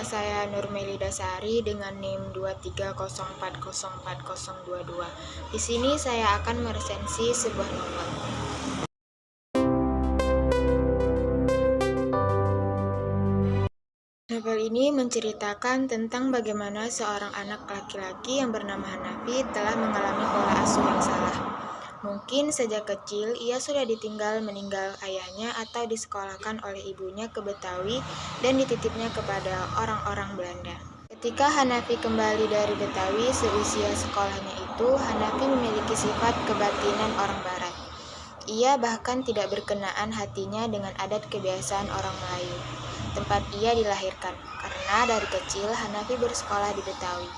saya Nurmelida Sari dengan NIM 2304040022. Di sini saya akan meresensi sebuah novel. Novel ini menceritakan tentang bagaimana seorang anak laki-laki yang bernama Hanafi telah mengalami pola asuh yang salah. Mungkin sejak kecil ia sudah meninggal ayahnya atau disekolahkan oleh ibunya ke Betawi dan dititipnya kepada orang-orang Belanda. Ketika Hanafi kembali dari Betawi seusia sekolahnya itu, Hanafi memiliki sifat kebatinan orang Barat. Ia bahkan tidak berkenaan hatinya dengan adat kebiasaan orang Melayu, tempat ia dilahirkan, karena dari kecil Hanafi bersekolah di Betawi.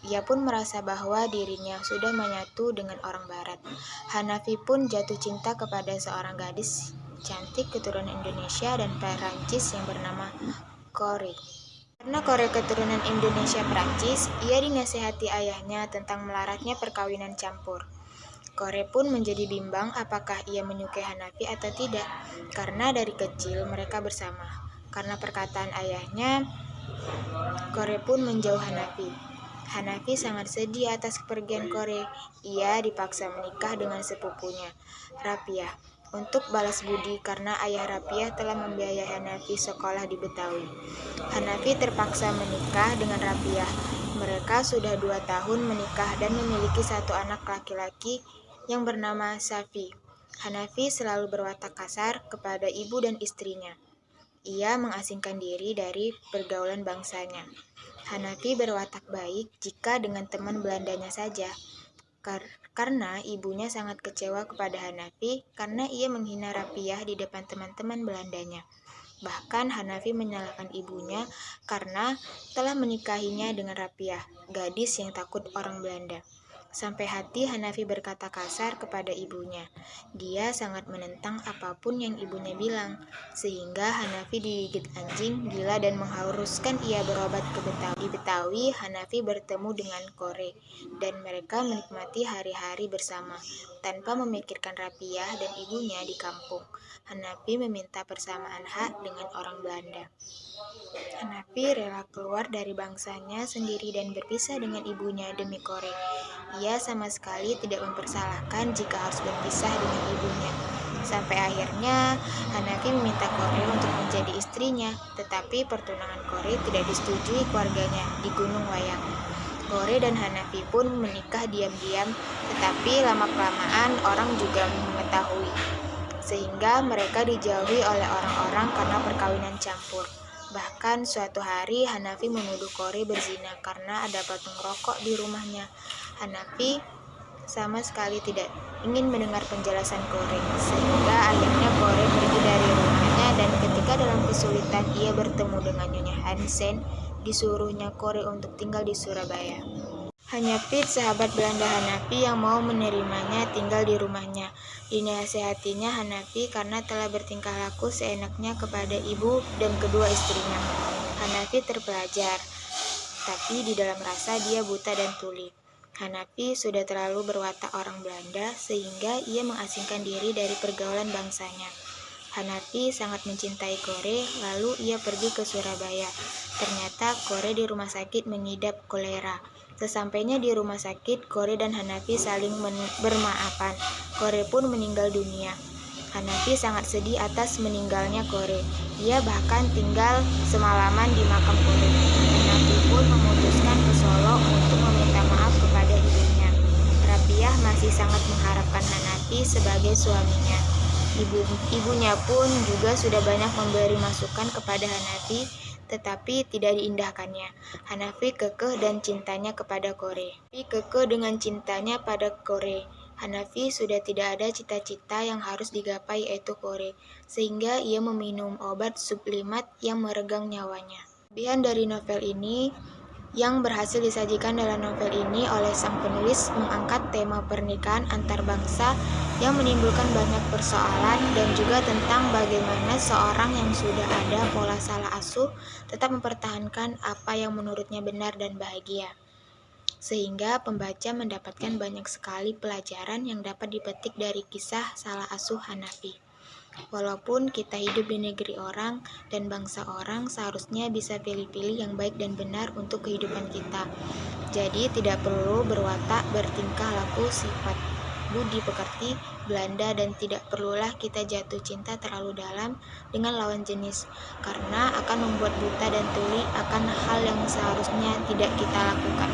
Ia pun merasa bahwa dirinya sudah menyatu dengan orang Barat. Hanafi pun jatuh cinta kepada seorang gadis cantik keturunan Indonesia dan Perancis yang bernama Corey. Karena Corey keturunan Indonesia Perancis, ia dinasihati ayahnya tentang melaratnya perkawinan campur. Corey pun menjadi bimbang apakah ia menyukai Hanafi atau tidak, karena dari kecil mereka bersama. Karena perkataan ayahnya, Corey pun menjauh Hanafi. Hanafi sangat sedih atas kepergian Corey. Ia dipaksa menikah dengan sepupunya, Rapiah, untuk balas budi karena ayah Rapiah telah membiayai Hanafi sekolah di Betawi. Hanafi terpaksa menikah dengan Rapiah. Mereka sudah 2 tahun menikah dan memiliki 1 anak laki-laki yang bernama Safi. Hanafi selalu berwatak kasar kepada ibu dan istrinya. Ia mengasingkan diri dari pergaulan bangsanya. Hanafi berwatak baik jika dengan teman Belandanya saja, karena ibunya sangat kecewa kepada Hanafi karena ia menghina Rapiah di depan teman-teman Belandanya. Bahkan Hanafi menyalahkan ibunya karena telah menikahinya dengan Rapiah, gadis yang takut orang Belanda. Sampai hati Hanafi berkata kasar kepada ibunya. Dia sangat menentang apapun yang ibunya bilang, sehingga Hanafi digigit anjing gila dan mengharuskan ia berobat ke Betawi. Di Betawi, Hanafi bertemu dengan Corey, dan mereka menikmati hari-hari bersama, tanpa memikirkan Rapiah dan ibunya di kampung. Hanafi meminta persamaan hak dengan orang Belanda. Hanafi rela keluar dari bangsanya sendiri dan berpisah dengan ibunya demi Corey. Ia sama sekali tidak mempersalahkan jika harus berpisah dengan ibunya. Sampai akhirnya Hanafi meminta Corey untuk menjadi istrinya, tetapi pertunangan Corey tidak disetujui keluarganya di Gunung Wayang. Corey dan Hanafi pun menikah diam-diam, tetapi lama-kelamaan orang juga mengetahui, sehingga mereka dijauhi oleh orang-orang karena perkawinan campur. Bahkan suatu hari Hanafi menuduh Corey berzina karena ada patung rokok di rumahnya. Hanafi sama sekali tidak ingin mendengar penjelasan Corey, sehingga akhirnya Corey pergi dari rumahnya dan ketika dalam kesulitan ia bertemu dengan Nyonya Hansen, disuruhnya Corey untuk tinggal di Surabaya. Hanya Piet, sahabat Belanda Hanafi, yang mau menerimanya tinggal di rumahnya. Dinasehatinya Hanafi karena telah bertingkah laku seenaknya kepada ibu dan kedua istrinya. Hanafi terpelajar, tapi di dalam rasa dia buta dan tuli. Hanafi sudah terlalu berwatak orang Belanda sehingga ia mengasingkan diri dari pergaulan bangsanya. Hanafi sangat mencintai Corey, lalu ia pergi ke Surabaya. Ternyata Corey di rumah sakit mengidap kolera. Sesampainya di rumah sakit, Corey dan Hanafi saling bermaafan. Corey pun meninggal dunia. Hanafi sangat sedih atas meninggalnya Corey. Ia bahkan tinggal semalaman di makam Corey. Hanafi pun memutuskan ke Solo untuk meminta maaf kepada ibunya. Rapiah masih sangat mengharapkan Hanafi sebagai suaminya. Ibunya pun juga sudah banyak memberi masukan kepada Hanafi, tetapi tidak diindahkannya. Hanafi kekeh dan cintanya kepada Corey. Kekeh dengan cintanya pada Corey. Hanafi sudah tidak ada cita-cita yang harus digapai, yaitu Corey, sehingga ia meminum obat sublimat yang meregang nyawanya. Kelebihan dari novel ini yang berhasil disajikan dalam novel ini oleh sang penulis mengangkat tema pernikahan antar bangsa yang menimbulkan banyak persoalan dan juga tentang bagaimana seorang yang sudah ada pola salah asuh tetap mempertahankan apa yang menurutnya benar dan bahagia. Sehingga pembaca mendapatkan banyak sekali pelajaran yang dapat dipetik dari kisah salah asuh Hanafi. Walaupun kita hidup di negeri orang dan bangsa orang, seharusnya bisa pilih-pilih yang baik dan benar untuk kehidupan kita. Jadi tidak perlu berwatak, bertingkah laku, sifat budi pekerti, Belanda, dan tidak perlulah kita jatuh cinta terlalu dalam dengan lawan jenis, karena akan membuat buta dan tuli akan hal yang seharusnya tidak kita lakukan.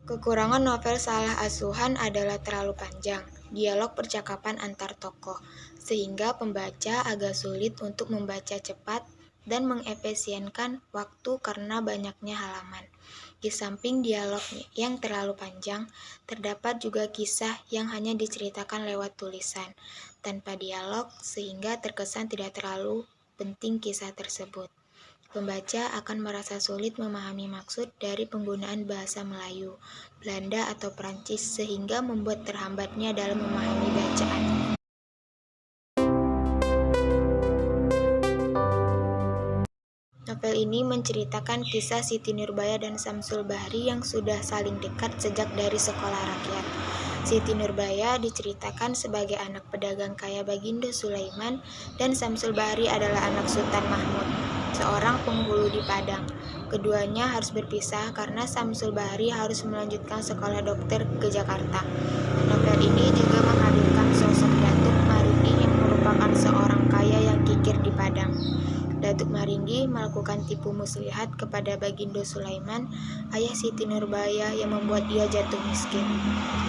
Kekurangan novel Salah Asuhan adalah terlalu panjang, dialog percakapan antar tokoh, sehingga pembaca agak sulit untuk membaca cepat dan mengefisienkan waktu karena banyaknya halaman. Di samping dialog yang terlalu panjang, terdapat juga kisah yang hanya diceritakan lewat tulisan, tanpa dialog, sehingga terkesan tidak terlalu penting kisah tersebut. Pembaca akan merasa sulit memahami maksud dari penggunaan bahasa Melayu, Belanda, atau Prancis, sehingga membuat terhambatnya dalam memahami bacaan. Novel ini menceritakan kisah Siti Nurbaya dan Samsul Bahri yang sudah saling dekat sejak dari sekolah rakyat. Siti Nurbaya diceritakan sebagai anak pedagang kaya Bagindo Sulaiman dan Samsul Bahri adalah anak Sultan Mahmud, seorang penghulu di Padang. Keduanya harus berpisah karena Samsul Bahri harus melanjutkan sekolah dokter ke Jakarta. Novel ini juga menghadirkan sosok Datuk Maringgi yang merupakan seorang kaya yang kikir di Padang. Datuk Maringgi melakukan tipu muslihat kepada Bagindo Sulaiman, ayah Siti Nurbaya, yang membuat ia jatuh miskin.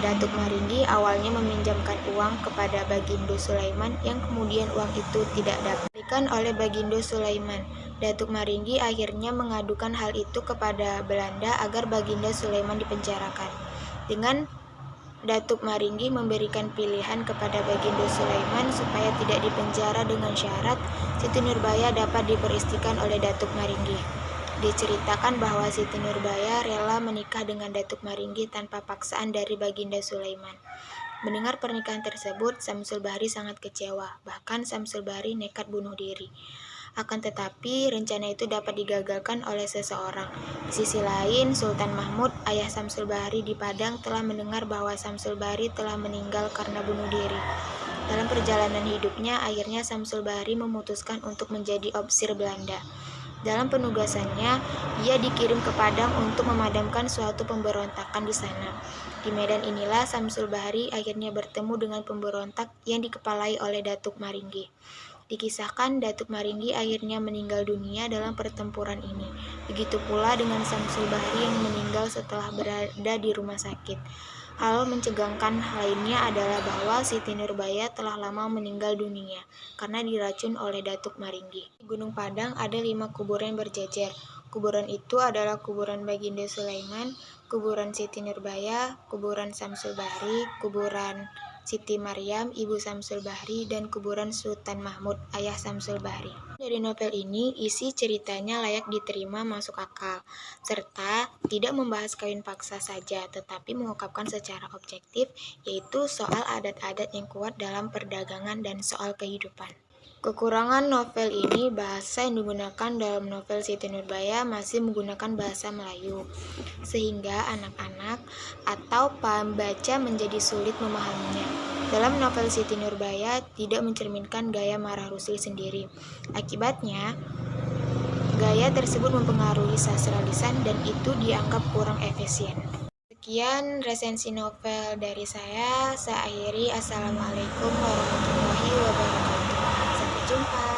Datuk Maringgi awalnya meminjamkan uang kepada Bagindo Sulaiman yang kemudian uang itu tidak dapat diberikan oleh Bagindo Sulaiman. Datuk Maringgi akhirnya mengadukan hal itu kepada Belanda agar Baginda Sulaiman dipenjarakan. Dengan Datuk Maringgi memberikan pilihan kepada Bagindo Sulaiman supaya tidak dipenjara dengan syarat Siti Nurbaya dapat diperistikan oleh Datuk Maringgi. Diceritakan bahwa Siti Nurbaya rela menikah dengan Datuk Maringgi tanpa paksaan dari Baginda Sulaiman. Mendengar pernikahan tersebut, Samsul Bahri sangat kecewa. Bahkan Samsul Bahri nekat bunuh diri. Akan tetapi, rencana itu dapat digagalkan oleh seseorang. Di sisi lain, Sultan Mahmud, ayah Samsul Bahri di Padang, telah mendengar bahwa Samsul Bahri telah meninggal karena bunuh diri. Dalam perjalanan hidupnya, akhirnya Samsul Bahri memutuskan untuk menjadi opsir Belanda. Dalam penugasannya, ia dikirim ke Padang untuk memadamkan suatu pemberontakan di sana. Di medan inilah Samsul Bahri akhirnya bertemu dengan pemberontak yang dikepalai oleh Datuk Maringgi. Dikisahkan Datuk Maringgi akhirnya meninggal dunia dalam pertempuran ini. Begitu pula dengan Samsul Bahri yang meninggal setelah berada di rumah sakit. Hal mencegangkan lainnya adalah bahwa Siti Nurbaya telah lama meninggal dunia karena diracun oleh Datuk Maringgi. Di Gunung Padang ada 5 kuburan berjejer. Kuburan itu adalah kuburan Baginda Sulaiman, kuburan Siti Nurbaya, kuburan Samsul Bahri, kuburan Siti Maryam, ibu Samsul Bahri, dan kuburan Sultan Mahmud, ayah Samsul Bahri. Dari novel ini, isi ceritanya layak diterima, masuk akal, serta tidak membahas kawin paksa saja, tetapi mengungkapkan secara objektif, yaitu soal adat-adat yang kuat dalam perdagangan dan soal kehidupan. Kekurangan novel ini, bahasa yang digunakan dalam novel Siti Nurbaya masih menggunakan bahasa Melayu, sehingga anak-anak atau pembaca menjadi sulit memahaminya. Dalam novel Siti Nurbaya tidak mencerminkan gaya Marah Rusli sendiri. Akibatnya, gaya tersebut mempengaruhi sastra lisan dan itu dianggap kurang efisien. Sekian resensi novel dari saya akhiri. Assalamualaikum warahmatullahi wabarakatuh. Sampai jumpa.